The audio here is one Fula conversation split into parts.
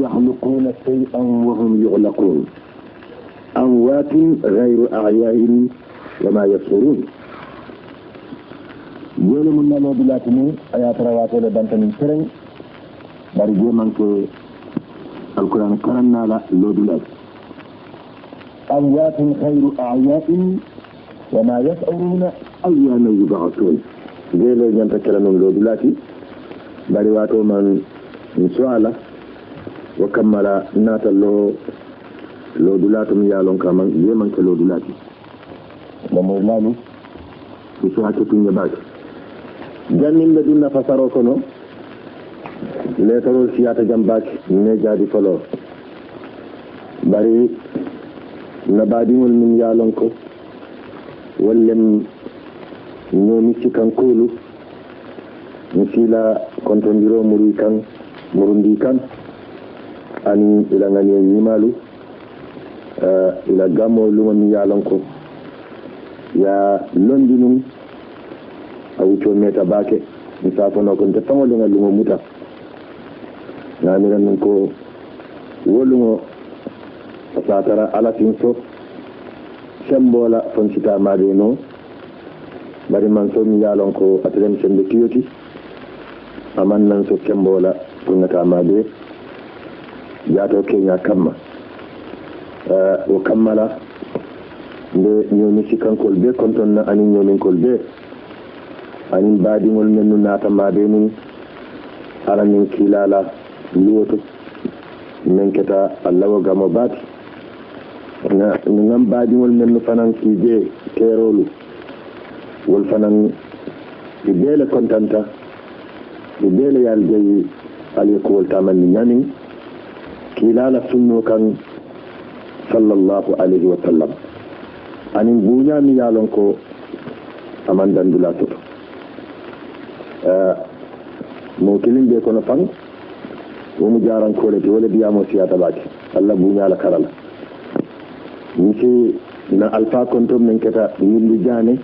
يخلقون شيئا وهم يخلقون أموات غير أحياء وما يشعرون يوم من الله بلاتني آيات رواتي لبنتني سرين برجي منك القرآن كرنا لا لودلات أموات غير أحياء وما يشعرون أيام يبعثون جيلو جنت كلام لودلاتي بريواتو من سؤالا وكمل نات لودلاتم يالون كمان يمن كلودلاتي ومولاني في ساعة تنجبات جنين بدون فسرو كنو لترول سياتة جنبات نجادي فلو بري نبادي من يالون كو ولم نومي سيكان كولو نسيلا كنتنديرو murundi kan ani ila ngani yimalu ila gamo luma mi yalon ko ya londinum awuto meta bake mi safono ko tefango le ngaluma muta nani ran ko wolugo satara ala tinso sembola fonsita made no bari man so mi yalon ko atren sembe kiyoti aman nan so sembola kunata made yato kenya kamma o kammala nde ñomi sikankol be konton na anin ñominkol be anin baadiŋol men nu naata made nun ala min kilala luwoto min keta allawo gamo baati ngam baadiŋol men nu fanan kije terolu wol fanan ɗi beele kontanta ɗi beele yal jeyi aliyekuwol tamanni ñamin kilala sunno kan sallallahu alayhi wa sallam anin buñami yalon ko aman dandula toto mo kilin be kono fan womu jarankole te wala diyamo siyata baki allah buñala karala misi na alpha kontom men keta yilli jane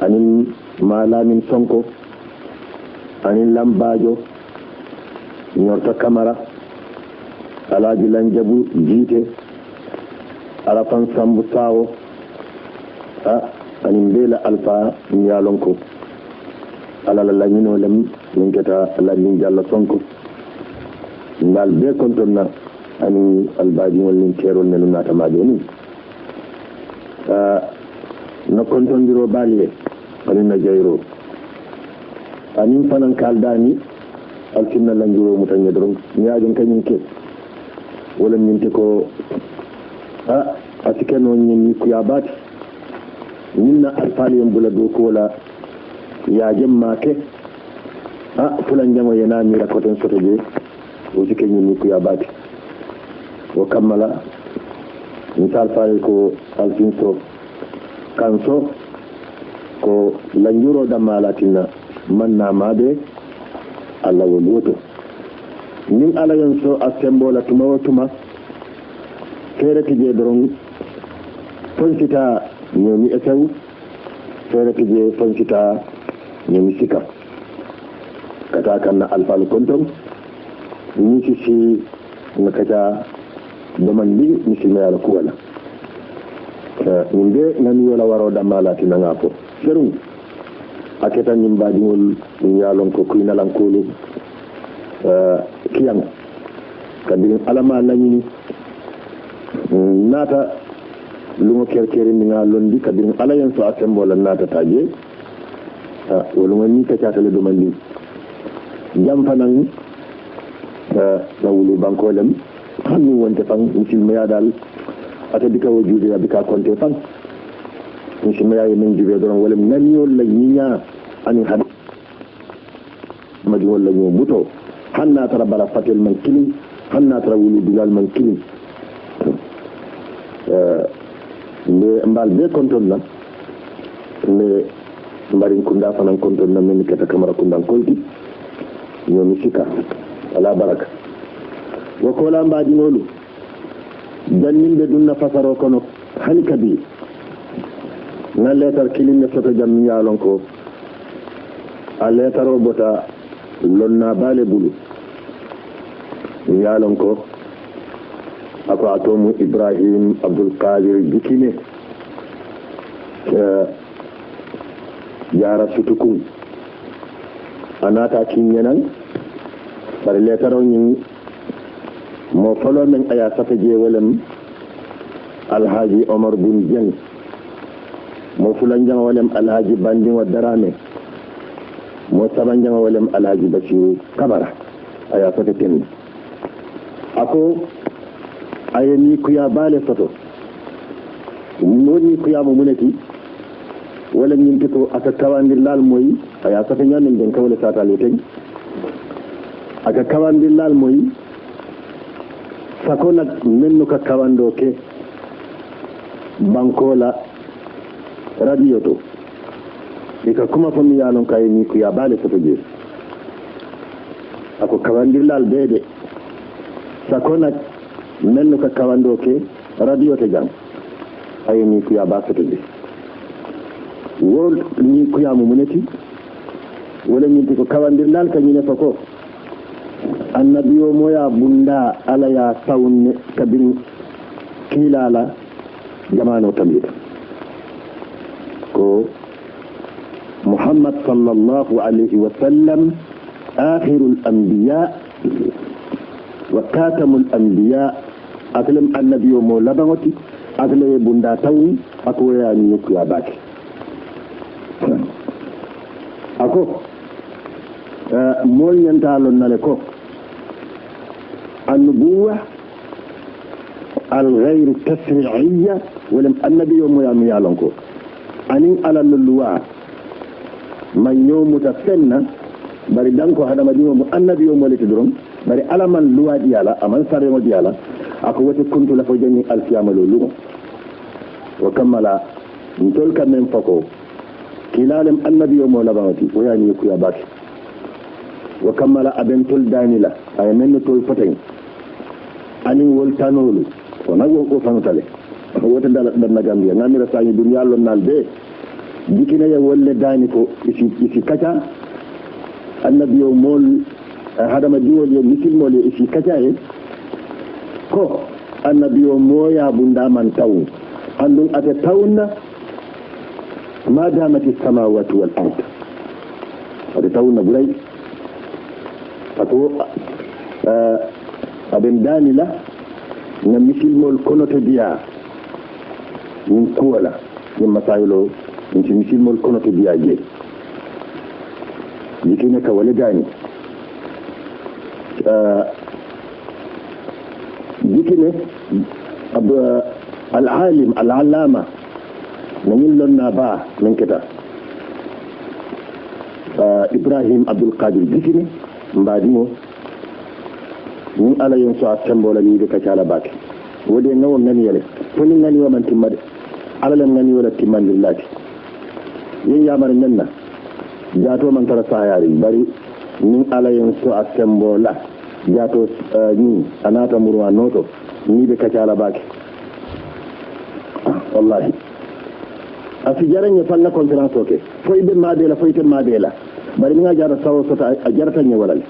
anin malamin sonko anin lambajo ñorta camara alaji lanjabu jiite alafan sambu sawo anin beela alpha ñalon ko alala lañino lem min keta landin jalla sonko ngal be konton na ani albajiŋol nin kerol nenu natamaje ni no kontondiro baaliye anin na jayro anin fanan kaldani alkinna lanjuro mutanye doron ñaajon kañum ke wala ñinti ko atike no ñin ku yabaati ñinna alfaliyen bula do ko wala yaajem make fulan jamo yana mira koten soto je o tike ñin ku yabaati o kammala misal faale ko alfinso kanso ko lanjuro damalatinna manna mabe Allah woluto nin ala yon so asembola tuma o tuma fere tije doron fonsita ñomi esew fere tije fonsita ñomi sika kata kanna alfal kontom ni si nakata domandi misimala kuwala ñinde nani wala waro damalati nanga ko serum aketa ñim baadiŋol ñaalon ko kuyinalankolu kiyaŋ kadi alama lañini naata luŋo kerkeri ndiŋa londi kadi ala yen so a sembola naatata je woluŋo ni kacatale domandi jam fanaŋ na wulu bankolem hanni wonte faŋ misilmaya dal ata bika wo juude abika konte faŋ misilmaya ye men jube doron wala naniyol la ñiña ani had maji wala ñoo buto hanna tara bara fatel man kilim hanna tara wulu bilal man kilim le mbal be konton la le mbarin kunda fanan konton na men keta kamara kundan kolti ñoo sika ala baraka wako la mbaadi nolu jannimbe dunna fasaro kono hani kabi na letar kilim ne soto jam yaalon ko a letaro bota lonna bale bulu yalon ko ako atomu Ibrahim Abdul Qadir Jikine jara sutukun anata kinyenan bari letaro ñi mo falo men aya safa je walam alhaji Omar bun Jeng mo fulan jang walam alhaji Banding wa Darame mo saban jang walam alhaji Basiru Kabara aya safa ten ako ayeni kuya bale soto noni kuya mo muneti wala ñinti ko aka kawandir lal moy aya safa ñamen den kawle sata le tay aka kawandir lal moy sakona menno ka kawando ke bankola radio to ika kuma fami yalon kay ni kuya bale soto je ako kawandir lal bede sakona menno ka kawando ke radio te jam ayeni kuya ba soto je wol ni kuya mu muneti wala ñinti ko kawandir lal ka ñine fa ko annabiyo moya bunda ala ya sawne kabin kilala jamano tamit ko Muhammad sallallahu alayhi wa sallam akhirul anbiya wa katamul anbiya aklam annabiyo mo labangoti akle bunda tawi ako ya ni kuya baki ako mo ñantalon nale ko النبوة الغير تشريعية ولم النبي يوم يعلنكو أنين على اللواء من يوم متفنى bari danko hada madimo mo annabi yo molete doron bari alaman luwa diala aman sare mo diala ako wote kuntu la fo jani alfiyama lo lumo wa kamala ntol kam men fako kilalem annabi yo mo labawati o yani ku ya baki wa kamala aben tol danila ay men tol foten ani wol tanolu ko nago ko fanutale wote dala na gambia ngamira sañi dunya lon nal be dikina ya wolle dani ko isi kaca annabi yo mol hadama diwol yo misil mol yo isi kaca e ko annabi yo moya bunda man taw andun ate tawna ma damat as-samawati wal ard ate tawna buray ato aben danila na misil mol konoto biya min kuwala min masayilo min misil mol konoto biya je yikine ka wala gani yikine al-alim al-allama min lonna ba min kita Ibrahim Abdul Qadir yikine mbadimo ni ala yon so asembola ni de kacala bak wode ngaw ngani yele foni ngani wa man timade ala lam ngani wala timande lati yin yamar nanna jato man tara sayari bari ni ala yon so asembola jato ni anata murwa noto ni de kacala bak wallahi afi jaranya falla conférence oke foybe madela foyte madela bari nga jara sawo sota a jarata ni walal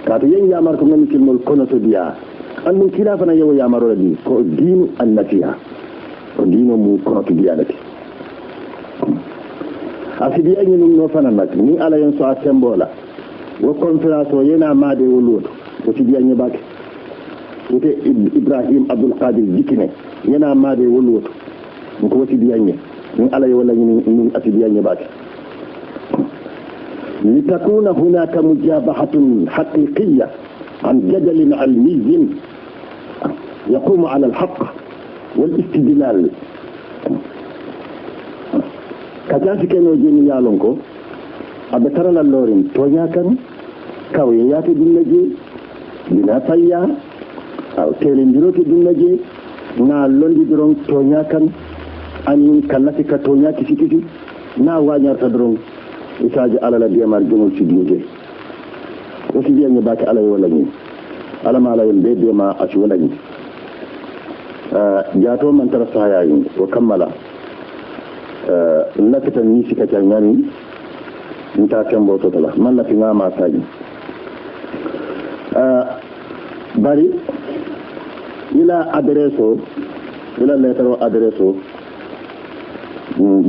kato yen yamar ko ngami kilmol kono to biya andu khilafa na yow yamaro di ko dinu annatiha ko dinu mu kono to biya dati asibiya ni no fana nak ni ala yen so asembola wo conférence o yena made woluto ko sibiya ni bak ite Ibrahim Abdul Qadir Jikine yena made woluto ko sibiya ni ala yo wala ni asibiya ni bak لتكون هناك مجابهة حقيقية عن جدل علمي يقوم على الحق والاستدلال كذلك نوجين يالونكو أبترنا اللورين تونياكا كويات دنجي بنا فايا أو تيرندروك دنجي نالون دي درون تونياكا أن كالتك تونياكي سيكي نا وانيار تدرون isaji alala biyamar jumul sidije o sidiya ni baki alay wala ni alama alay be biyama ashi wala ni jato man tara sayayin wa kammala nakata ni sikata ngani nta tembo to tala man la fi ngama saji bari ila adreso ila letaro adreso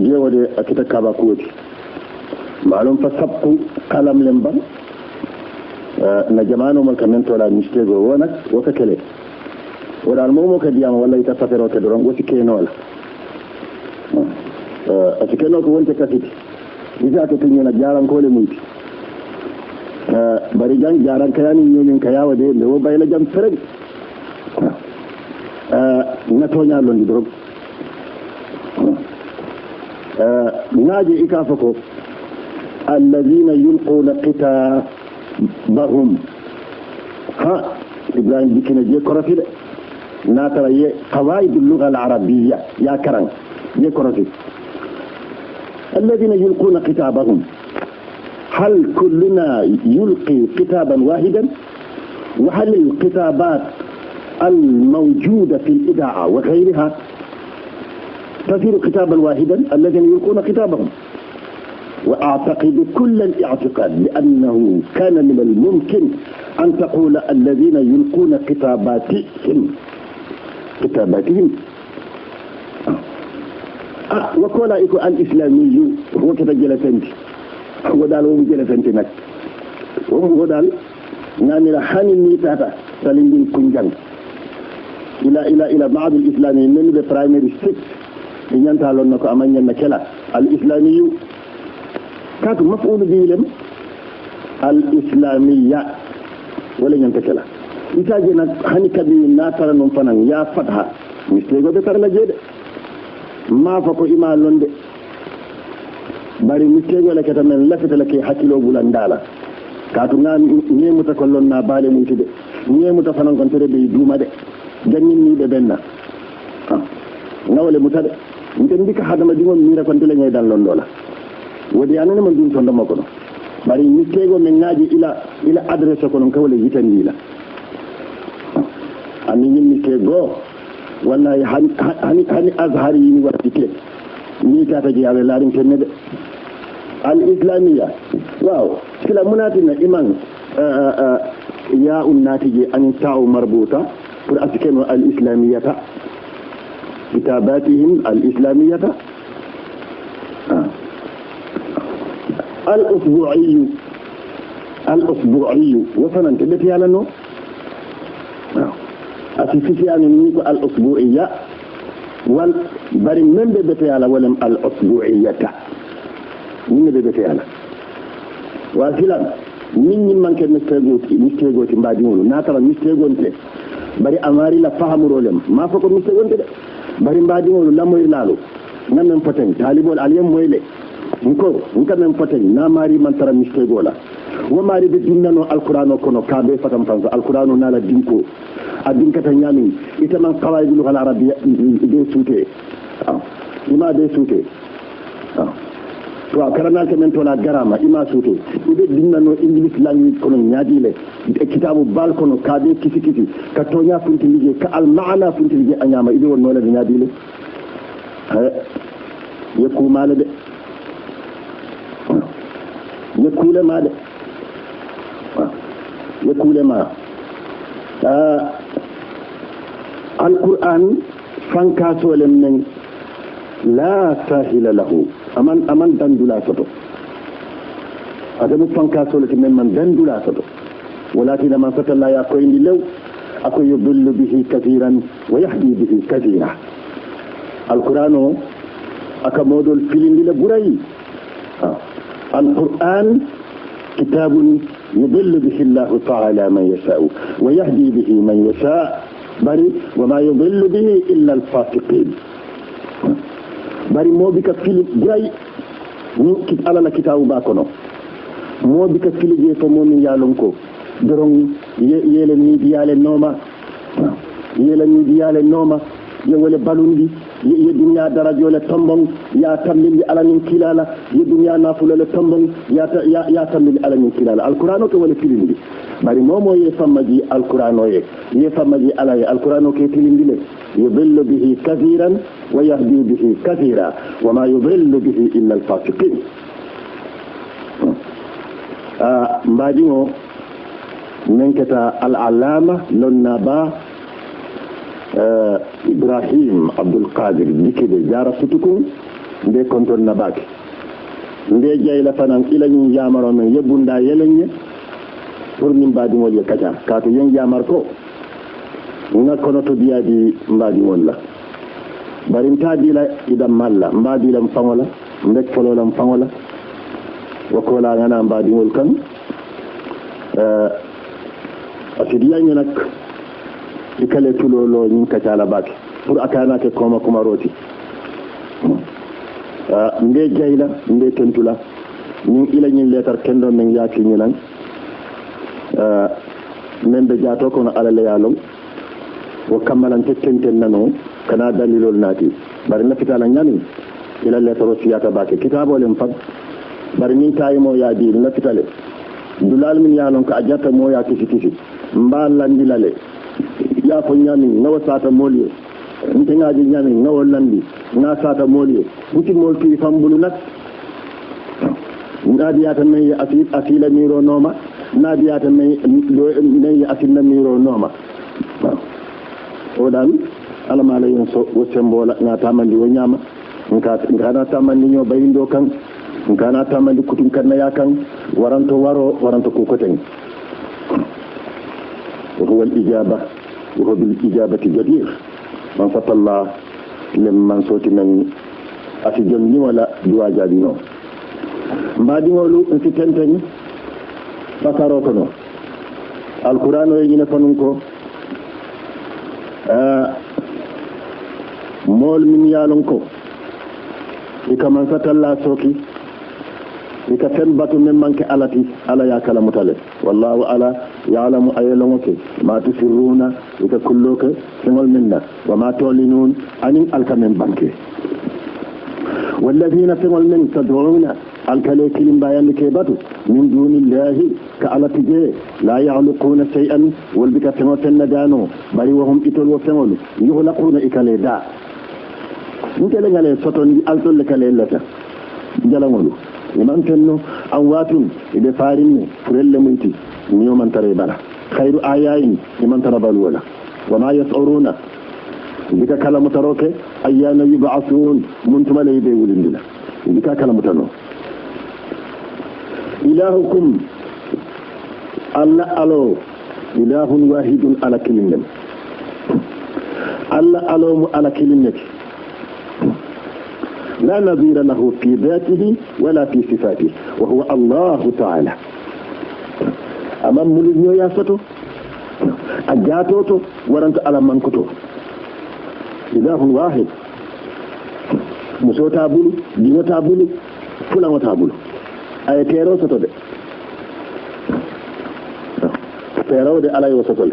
jewode akita kaba kuwati malum fa sabku kalam lemban na jamano mal kamen tola mistake go wona wota kele wadal momo ka diyama walla ita safero ke doron woti kenola asikeno ko wonte kasiti isa to tinyana jaran kole muyti bari jang jaran kayani nyonin kayawa de le wo bayla jam fereg na tonya londi doron naaji ikafako الذين يلقون كتابهم ها إبراهيم بكنا جي كرفي ناترا قواعد اللغة العربية يا كرم جي كرفي الذين يلقون كتابهم هل كلنا يلقي كتابا واحدا وهل الكتابات الموجودة في الإذاعة وغيرها تصير كتابا واحدا الذين يلقون كتابهم وأعتقد كل الاعتقاد بأنه كان من الممكن أن تقول الذين يلقون كتاباتهم وقال إيكو الإسلامي هو كتجلسنتي هو دال وم جلسنتي نك هو دال ناني رحاني ميتاتا سالين كنجان إلى بعض الإسلامي من برايمري 6 ينتهلون نكو أمان ينكلا الإسلامي كاتو مفعول به لم الإسلامية ولا ينتكلا إتاجنا هني كبير ناتر نفنا يا فتحة مستيقظ بتر لجد ما فكو إما لند bari mistake wala kata men lafita lake hakilo bulandala katu na nyemu ta kollon na bale mu tide nyemu ta fanan kon tere be duma de gannin ni be benna nawle mutade ngeen dika hadama dingom mira kon tele ngay dal lon dola wodi anane man dum tonda mako bari mistake go men ngaji ila adresse ko non kawle yitandi la ani min mistake go wallahi hani azhari ni watike ni ta taji yawe larin kenne de al-islamiyya waaw sila munatina iman ya unnatiji an ta'u marbuta pour askenu al-islamiyyata kitabatihim al-islamiyyata al-usbu'iyyu wasanan tebeti yala no asifisi an ni ko al-usbu'iyya wal bari membe bete yala walam al-usbu'iyyata ni be bete yala wa filan min manke mistake goti mbadi wonu natara mistake gonte bari amari la fahamurolem ma fako mistake gonte de bari mbadi wonu lamoy lalo namen foten talibol aliyam moyle nko men foten na mari man tara mistake gola wa mari be dinnano alqur'ano kono kabe fatam fanso alqur'ano nala dinko adinkata nyami ita man qawaidul arabiyya de sute ima de sute wa karana ke men tola garama ima sute ibe dinnano english language kono nyaadile kitabu bal kono kabe kiti ka tonya funti lije ka al maana funti lije anyama ibe won nola nyaadile yeku mala de yekule ma de yekule ma القرآن فانكا سولم من لا ساهل له أمن دندلا سطو أدم فانكا سولم من دندلا سطو ولكن من فتى الله يقوين لو أكو يضل به كثيرا ويهدي به كثيرا القرآن أكمود الفيلم لبري القرآن كتاب يضل به الله تعالى من يشاء ويهدي به من يشاء bari wama yudillu bihi illa al-fasiqin bari mo bika fili buray ni kit ala la kitabu ba kono mo bika fili je to momin yalon ko doron yele ni diyale noma ye wala balundi ye dunya darajo le tombong ya tammi ala min kilala ye dunya nafula le tombong ya tammi ala min kilala alqur'ano ko wala filindi bari momo ye famaji alqur'ano ye famaji ala ye alqur'ano ke tilindile yudillu bihi kathiran wa yahdi bihi kathira wa ma yudillu bihi illa al-fasiqin mbadi mo menketa al-allama lonnaba ibrahim abdul qadir dikide jara sutukun nde konton nabake nde jeyla fanan ilañi yamaro men yebbunda yelenye pour min mbadimol ye kaca kato yen yamar ko ngakkono to biyaadi mbadimol la barin taadila idam malla mbadilam fangola mbek fololam fangola wakola ngana mbadimol kan asidiyañi nak ikale tulolo ñin kacala bake pour akana ke koma kumaroti nde jeyla nde tentula ñin ilañin letar kendo men yaaki ñinan men be jaato kono alale yalom wo kammalante tenten nano kana dalilol naati bari nafitala ñami ila letaro siyata bake kitabolem fat bari min tayimo yaadi nafitale dulal min yalon ko a jatta mo ya kisi kisi mbalandilale ya ko ñami nawa sata molye ntingaji ñami nawa landi na sata molye buti molti fambulu nak nadiyata men asila miro noma nadiyata men asila miro noma o dan alama la yon so wo sembola na tamandi wo ñama ngana tamandi ño bayindo kan ngana tamandi kutum kan ya kan waranto ko koten وهو الإجابة وهو بالإجابة جدير من فط الله لمن صوت من أتجني ولا دوا جادينو بعد ولو أنت تنتني فكروكنو القرآن يجينا فنونكو مول من يالونكو إذا من فط الله سوكي ika fen batu men manke alati ala ya kala mutale wallahu ala ya'lamu ayalamuke ma tusirruna ika kulluka singol minna wa ma tulinun anin alkamen banke walladhina singol min tad'una alkale kilim bayan ke batu min dunillahi ka alati je la ya'luquna shay'an wal bika singol nadano bari wa hum itol wa singol yuhlaquna ikale da ngale ngale soton altol kale lata jalangolu liman tenno amwatun ide farinne furelle munti niyo man tare bala khairu ayayin liman tarabal wala wama yas'uruna bika kala mutaroke ayyana yub'athun muntuma layde wulindila bika kala mutano ilahukum alla alo ilahun wahidun ala kilimnem alla alo mu ala kilimneti لا نظير له في ذاته ولا في صفاته وهو الله تعالى أمام مليون ياسته أجاتوته ورنت على منكته إله واحد مسو تابولو دينو تابولو فلان تابولو أي تيرو ستودي تيرو دي على يوسطول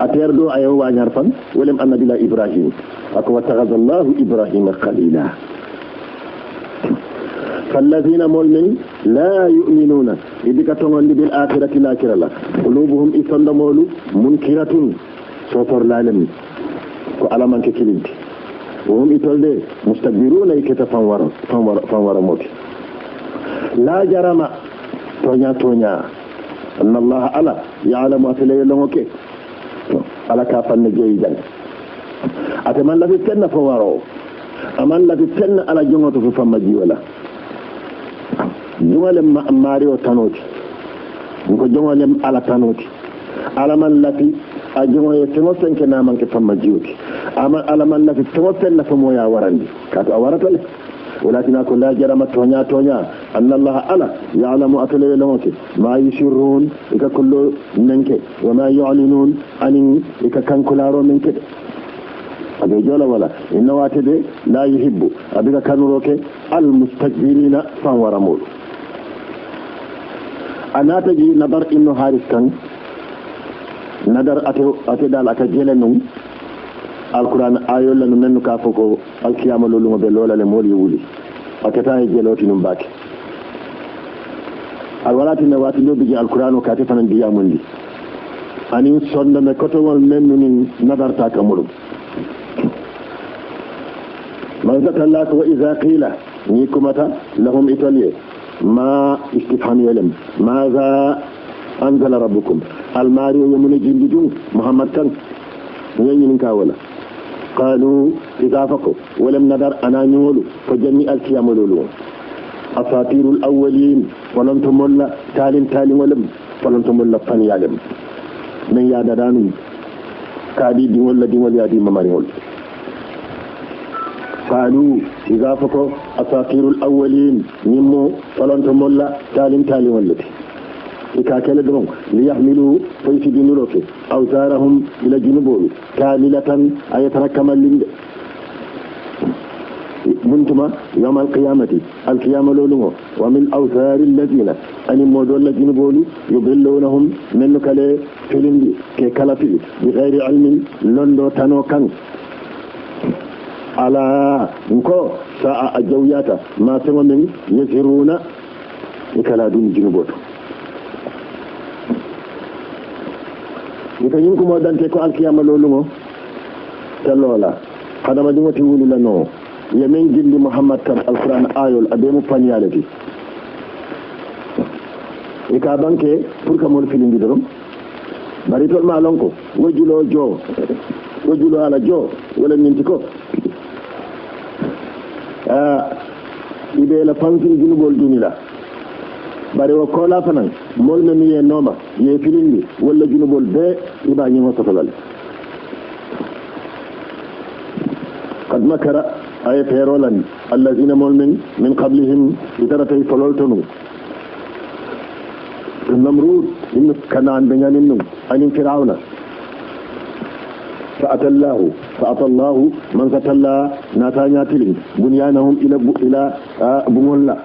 أتير دو أيو وانيارفان ولم أن بلا إبراهيم أكو واتخذ الله إبراهيم خليلا فالذين مؤمنين لا يؤمنون إذا كتمون بالآخرة لا كرلا قلوبهم إثن مولو منكرة سوطر العالم وعلى من ككلمت وهم إتولد مستكبرون إكتا فانور موت لا جرم تونيا أن الله ألا يعلم أسلي لهم كي ألا كافا نجي جل أتمنى لا تتنى فوارو أمان لا تتنى على جمعة فما جيولا جمعة ماريو تانوتي نكو جمعة على تانوتي على من لا أجمعة يتمسن كنا من كفما جيوتي أما على من لا تتمسن فمويا ورندي كاتو أورات له ولكن أقول لا جرم تونيا أن الله ألا يعلم أتلي لهم ما يشرون إذا كل منك وما يعلنون أن إذا كان كلارو منك أبي جولا ولا إنه واتدي لا يحب أبي كانوا روكي المستكبرين فهو رمول أنا تجي نظر إنه حارس كان نظر أتدال أتجيلنهم القرآن آيو لنو ننو كافوكو الكيام لولو مبلولا لمولي ولي أكتاهي جلوتي نمباك الولاتي نواتي لو بيجي القرآن وكاتفنا ديامون لي أني صندم كتو من نظر تاكمولو من ذكر الله وإذا قيل نيكمتا لهم إيطاليا ما استفهام يلم ماذا anzala rabbukum almari yomune jindidum muhammad kan ñeñinin ka wala qalu idafako walam nadar ana ñolu ko janni alkiyamalolu asatirul awwalin walonto molla talin walam walonto molla fan yalem men yaada danu kaadi dingol yaadi mamariol قالوا إذا فكوا أساطير الأولين نمو فلنتم الله تالين والتي إكاكل درون ليحملوا فيسدين لوكي أوزارهم إلى جنوبهم كاملة أي تركم اللند منتما يوم القيامة لولو ومن أوزار الذين أن الموضوع الذين بولوا يضلونهم من كلا فيلم كلا بغير علم لندو تانو كان ala nko sa'a ajawiyata ma sama min yasiruna ikala dun jinuboto ika yin kuma dante ko alkiyama lolugo tallola kada ma dimoti wulu la no yemen gilli muhammad kan alquran ayol abemu panyalati ika banke pour que mon filindi dorom bari tol ma lonko wajulo ala jo wala minti ko ibe la fansin junubol dunila bari wa kola fanan mol men ye noma ye filindi wala junubol be iba ñi mo sotolal qad makara ay perolan allazina mol min qablihim idaratay fololtonu namrud in kanan benyanin num anin firawna فأتى الله من فتلا ناتانيا تلين بنيانهم إلى بمولا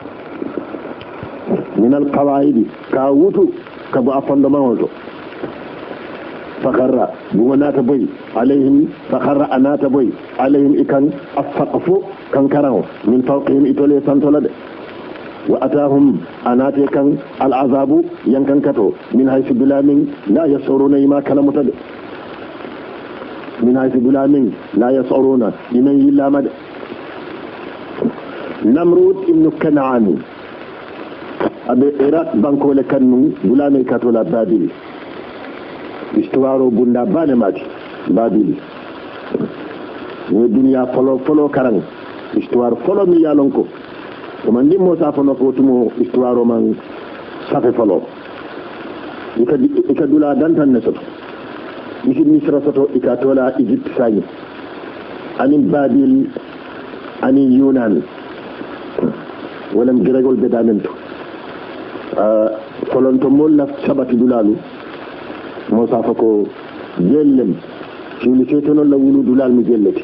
من القواعد كاوتو كبو أفندمانوتو فخر بمنات بوي عليهم فخر أنات بوي عليهم إكان السقف كان كراو من فوقهم إتولي سانتولد وأتاهم أنات كان العذاب ينكن كتو من حيث بلامين لا يسعرون ما كان متد من حيث بلامين لا يسعرون لمن إلا مد نمرود ابن كنعان أبي إيرات بانكو لكنو بلامين كاتولا بابل استوارو بندا بانمات بابل الدنيا فلو كران استوار فلو ميالونكو ومن دي موسى فلو فوتمو استوارو من سافي فلو إكادولا دانتان نسل misir misra soto ikatola Egypte sañi anin babil anin yunan walam gregol bedamento kolonto molla sabati dulalu mo safa ko jellem ci setono la wulu dulal mi jelleti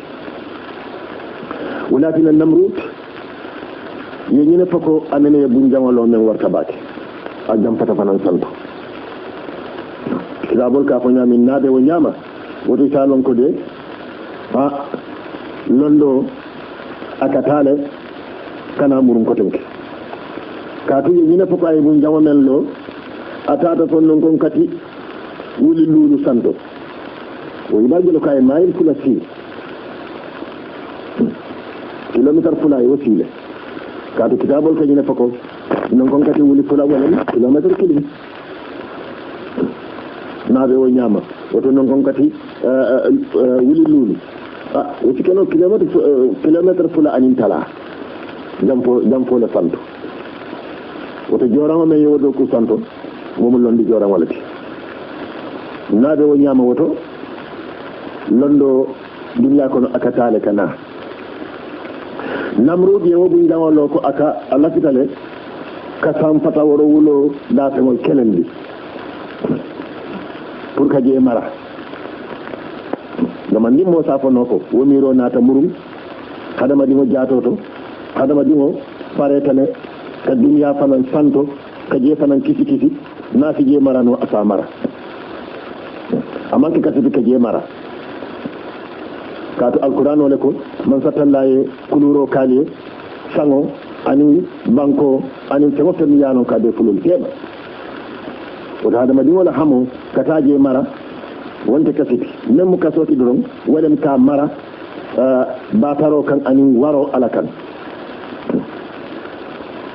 walakin namrut yeñina fako amene bunjangolo men warta bati ajam fata fanan santo kitabol ka fanya min nade wo nyama woto salon ko de londo akatale kana murun ko tenke ka tu ni na papa ay bu jama mello atata ton non kon kati wuli lulu santo wo ibajelo kay mayil kula si kilometer fula ay wasile ka tu kitabol ka ni na fako non kon kati wuli fula wala kilometer kili naɓe o ñama woto noon kon kati wuli luulu wosi keno kilométre fula anin tala jam fo le santo woto jorango men yowodo ku santo momo londi joran walati naɓe o ñama woto londo duniya kono akatale kana namrud yewo buñ dawalo ko aka a lafitale ka sam fata woro wulo dafeŋol kelen ndi pour ka je mara gama ndimmo safono ko womiro nata murum hadama dimo jatoto hadama dimo paretane ka duniya fanan santo ka je fanan kisi nafi je mara no asa mara amanke kasiti ka je mara kato alquran wala ko man satallaye kuluro kaliye sango ani banko ani semo femiyano ka de fulul teba wata hadama din wala hamo kataje mara wonte kasiti même kasoti doron wadem ka mara bataro kan anin waro alakan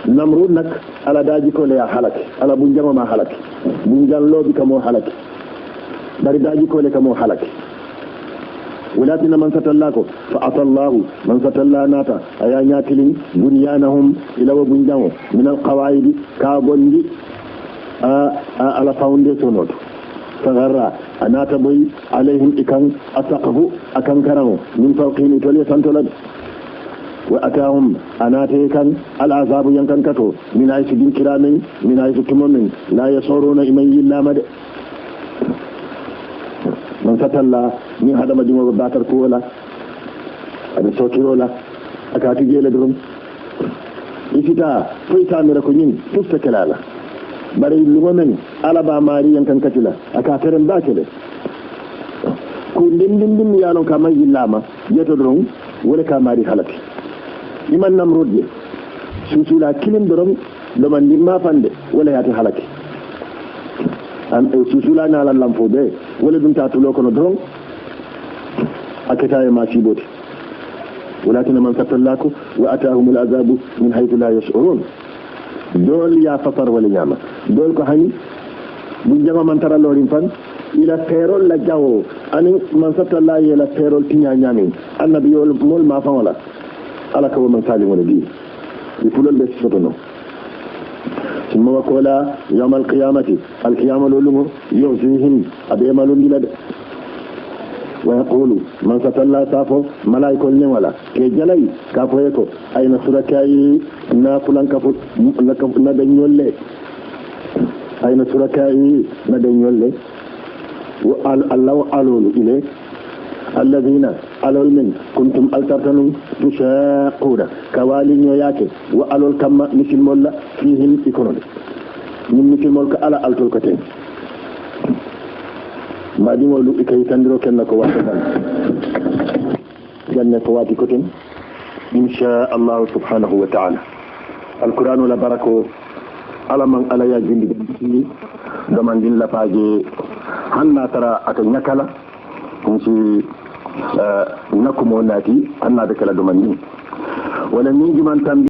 namrud nak ala daji ko le halak ala bu jama ma halak bunjalloɓe kamo halake bari daji kole kamo halake walatina man satallako fa atallahu man satalla nata aya ñatilin bunyanahum ilawa bunjango min alqawaidi ka gondi ala foundation oto fagarra anata boy alayhim ikan asaqafu akan karamo min fawqihim tole santolad wa atahum anata kan al'azabu yankan kato min aysu din kiramin min aysu tumamin la yasuruna iman yillamade man satalla ni hadama dimo batar ko wala ada sotirola akati jele drum ifita foita mira ko nyin tusta kelala bari lugomen alaba mari yankan katila aka teren bakele ko ndindim yalon ka may yillama yeto drum wala ka mari halati iman namrodje susula kilim drum do man limma fande wala yati halaki am susula na lan lamfo be wala dum ta tulo kono drum akata ma siboti walakin man satallako wa atahum al'azabu min haythu la yash'urun dol ya fatar wala nyama dol ko hani bu jama man tara lorin fan ila terol la jawo ani man satalla ila terol tinya nyami annabi yol mol ma fa wala ala ka man salim wala di fulol be sotono ثم وقولا يوم القيامة القيامة لولو يوزيهم أبي مالون بلد ويقول من ستلا سافو ملايكو نولا كي جلي كافو يكو أين سركاي نافلان كافو ندنيول لي أين سركاي ندنيول لي الله ألول إليه الذين ألول من كنتم ألترتنوا تشاقون كوالين وياكي وألول كما مثل مولا فيهم إكونون من مثل مولك على ألتول كتين ما دي مولو إكي تندرو كنكو واتفان جنة واتي كتين إن شاء الله سبحانه وتعالى القرآن لبركو على من على يجين بي دمان دين لفاجي هل ترى أكي نكلا kunci nakumo nati anna da kala domani wala min jiman tambi